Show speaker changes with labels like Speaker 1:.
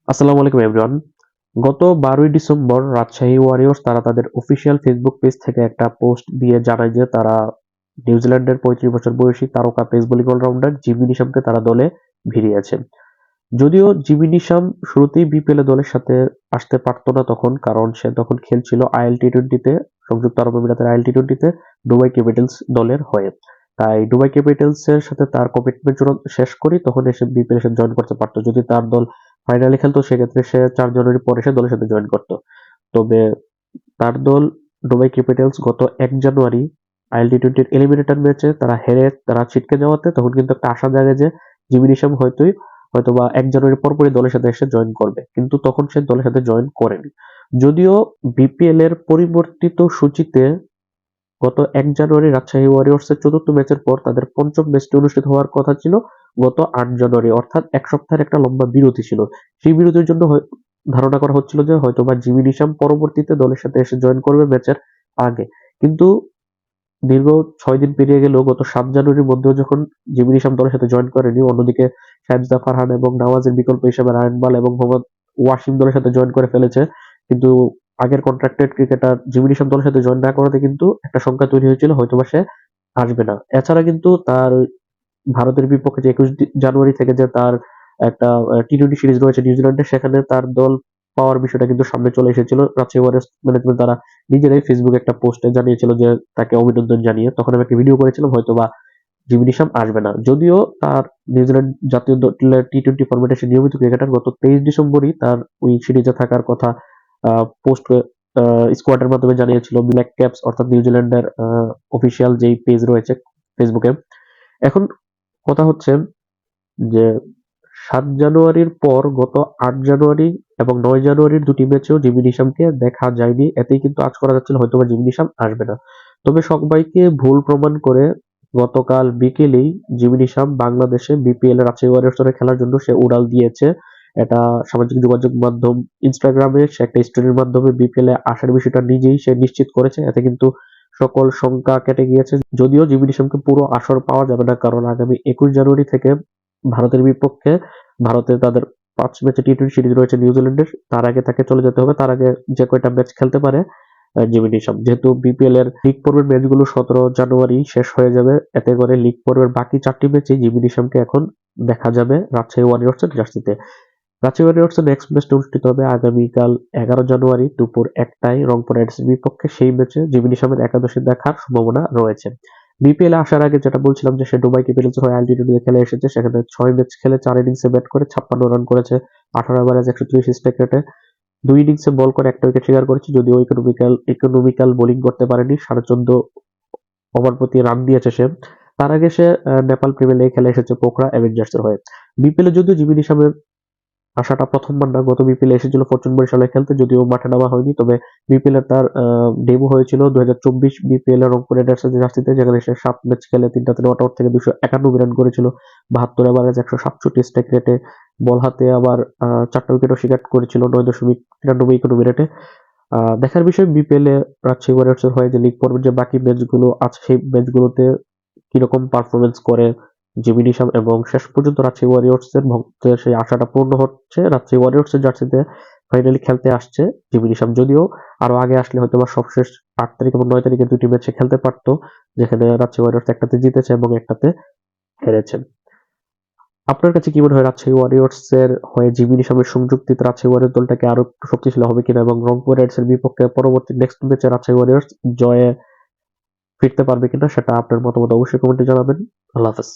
Speaker 1: আসসালামু আলাইকুম এভরিওয়ান। গত 12ই ডিসেম্বর রাজশাহী ওয়ারিয়র্স তারা তাদের অফিসিয়াল ফেসবুক পেজ থেকে একটা পোস্ট দিয়ে জানায় যে তারা নিউজিল্যান্ডের 35 বছর বয়সী তারকা পেস বোলিং অলরাউন্ডার জিমি নিশামকে তারা দলে ভিড়িয়েছে। যদিও জিমি নিশাম শুরুতেই বিপিএল এ দলের সাথে আসতে পারতো না তখন, কারণ সে তখন খেলছিল আইএল টি-20-তে, সংযুক্ত আরব আমিরাতের আইএল টি-20-তে দুবাই ক্যাপিটালস দলের হয়ে। তাই দুবাই ক্যাপিটালস এর সাথে তার কমিটমেন্ট যখন শেষ করি তখন এসে বিপিএল এসে জয়েন করতে পারতো। যদি তার দল ফাইনালে খেলতো সেক্ষেত্রে সে 4 জানুয়ারি পরে সে দলের সাথে জয়েন করতো। তবে তার দল দুবাই ক্যাপিটালস গত 1 জানুয়ারি আইএল টি-20-র এলিমিনেটর ম্যাচে তারা হেরে তারা ছিটকে যাওয়াতে তখন কিন্তু একটা আশা জাগে যে জিমি নিশাম হয়তোবা 1 জানুয়ারি পরপরই দলের সাথে এসে জয়েন করবে, কিন্তু তখন সে দলের সাথে জয়েন করেনি। যদিও বিপিএল এর পরিবর্তিত সূচিতে গত 1 জানুয়ারি রাজশাহী ওয়ারিয়র্সের চতুর্থ ম্যাচের পর তাদের পঞ্চম ম্যাচটি অনুষ্ঠিত হওয়ার কথা ছিল গত 8 জানুয়ারি, অর্থাৎ এক সপ্তাহের একটা লম্বা বিরতি ছিল। সেই বিরতির জন্য ধারণা করা হচ্ছিল যে হয়তোবা জিমি নিশাম পরবর্তীতে দলের সাথে এসে জয়েন করবে ম্যাচের আগে। কিন্তু দীর্ঘ 6 দিন পেরিয়ে গেলেও গত 7 জানুয়ারির মধ্যেও যখন জিমি নিশাম দলের সাথে জয়েন করেনি, অন্যদিকে শায়েব ফারহান এবং নওয়াজের বিকল্প হিসেবে রায়ন বাল এবং মোহাম্মদ ওয়াসিম দলের সাথে জয়েন করে ফেলেছে। কিন্তু আগের কন্ট্রাক্টেড ক্রিকেটার জিমি নিশাম দলের সাথে জয়েন না করাতে কিন্তু একটা সংখ্যা তৈরি হয়েছিল হয়তোবা সে আসবে না। এছাড়া কিন্তু তার ভারতের বিপক্ষে যে 21 জানুয়ারি থেকে যে তার একটা টি-20 সিরিজ রয়েছে নিউজিল্যান্ডে, সেখানে তার দল পাওয়ার বিষয়টা কিন্তু সামনে চলে এসেছিল। রাজশাহী ওয়ারিয়র্স ম্যানেজমেন্ট তারা নিজেরাই ফেসবুকে একটা পোস্টে জানিয়েছিল যে তাকে অভিনন্দন জানিয়ে, তখন আমি একটা ভিডিও করেছিলাম হয়তোবা জিমি নিশাম আসবে না। যদিও তার নিউজিল্যান্ড জাতীয় দলের টি-20 ফরম্যাটে সে নিয়মিত ক্রিকেটার, গত 23 ডিসেম্বরই তার ওই সিরিজে থাকার কথা পোস্ট স্কোয়াডের মাধ্যমে জানিয়েছিল ব্ল্যাক ক্যাপস, অর্থাৎ নিউজিল্যান্ডের অফিসিয়াল যেই পেজ রয়েছে ফেসবুকে। এখন কথা হচ্ছে যে 7 জানুয়ারির পর গত 8 জানুয়ারি এবং 9 জানুয়ারির দুটি ম্যাচেও জিমি নিশামকে দেখা যায়নি। এতেই কিন্তু আজ করা যাচ্ছিল হয়তোবা জিমি নিশাম আসবে না। তবে সবাইকে ভুল প্রমাণ করে গতকাল বিকেলেই জিমি নিশাম বাংলাদেশে বিপিএল এর রাজশাহী ওয়ারিয়র্স দলে খেলার জন্য সে উড়াল দিয়েছে। এটা সামাজিক যোগাযোগ মাধ্যম ইনস্টাগ্রামে সে একটা স্টোরির মাধ্যমে বিপিএল এ আসার বিষয়টা নিজেই সে নিশ্চিত করেছে। এতে কিন্তু সকল শঙ্কা কেটে গিয়েছে। যদিও জিমি নিশামকে পুরো আসর পাওয়া যাবে না, কারণ আগামী 21 জানুয়ারি থেকে ভারতের বিপক্ষে ভারতে তাদের 5 ম্যাচে টি-20 সিরিজ রয়েছে নিউজিল্যান্ডের, তার আগে তাকে চলে যেতে হবে। তার আগে যে কয়টা ম্যাচ খেলতে পারে জিমি নিশাম, যেহেতু বিপিএল এর লিগ পর্বের ম্যাচগুলো 17 জানুয়ারি শেষ হয়ে যাবে, এতে করে লিগ পর্বের বাকি 4টি ম্যাচে জিমি নিশামকে এখন দেখা যাবে রাজশাহী ওয়ারিয়র্সের জার্সিতে। রাজশাহী ওয়ারিয়র্সের নেক্সট ম্যাচটা অনুষ্ঠিত হবে আগামীকাল 11 জানুয়ারি দুপুর 1টায় রংপুর রাইডার্সের বিপক্ষে। সেই ম্যাচে জিমি নিশামের একাদশে দেখার সম্ভাবনা রয়েছে। বিপিএল এ আসার আগে যেটা বলছিলাম যে সে দুবাই ক্যাপিটালস হয়ে আইএল টি-20 খেলে এসেছে, সেখানে 6 ম্যাচ খেলে 4 ইনিংসে ব্যাট করে 56 রান করেছে, 18 ওভারে 130 স্ট্রাইক রেটে, 2 ইনিংসে বল করে একটা উইকেট শিকার করেছে। যদিও ইকোনমিক্যাল বোলিং করতে পারেনি, 14.5 ওভার প্রতি রান দিয়েছে সে। তার আগে সে নেপাল প্রিমিয়ার লিগে খেলে এসেছে পোখরা অ্যাভেঞ্জার্স এর হয়ে। বিপিএল এ যদিও জিমি নিশামের আসাটা প্রথমবার না, গত বিপিএল এসেছিল ফরচুন বরিশালে খেলতে, যদিও মাঠে নামা হয়নি। তবে বিপিএল এর তার ডেবু হয়েছিল 2024 বিপিএল এর রংপুর রাইডার্সের জার্সিতে, যেখানে সে 7 ম্যাচ খেলে 3টাতে নট আউট থেকে 291 রান করেছিল, 72 এভারেজ 167 স্ট্রাইক রেটে, বল হাতে আবার 4টা উইকেটও শিকার করেছিল 9.93 ইকোনমি রেটে। দেখার বিষয় বিপিএল এ রাজশাহী ওয়ারিয়র্স এর হয়ে যে লিগ পর্বের যে বাকি ম্যাচগুলো আছে সেই ম্যাচগুলোতে কিরকম পারফরমেন্স করে জিমি নিশাম, এবং শেষ পর্যন্ত রাজশাহী ওয়ারিয়র্স এর ভক্তদের সেই আশাটা পূর্ণ হচ্ছে। রাজশাহী ওয়ারিয়র্স এর জার্সিতে ফাইনালি খেলতে আসছে জিমি নিশাম, যদিও আরো আগে আসলে হয়তোবা সবশেষ 8 তারিখ এবং 9 তারিখের দুটি ম্যাচে খেলতে পারতো, যেখানে রাজশাহী ওয়ারিয়র্স একটাতে জিতেছে এবং একটাতে হেরেছে। আপনার কাছে কি মনে হয় রাজশাহী ওয়ারিয়র্স এর হয়ে জিমি নিশামের সংযুক্তিতে রাজশাহী ওয়ারিয়র্স দলটাকে আরো একটু শক্তিশালী হবে কিনা, এবং রংপুর রাইডার্স এর বিপক্ষে পরবর্তী নেক্সট ম্যাচে রাজশাহী ওয়ারিয়র্স জয়ে ফিরতে পারবে কিনা, সেটা আপনার মতামত অবশ্যই কমেন্টে জানাবেন। আল্লাহ হাফেজ।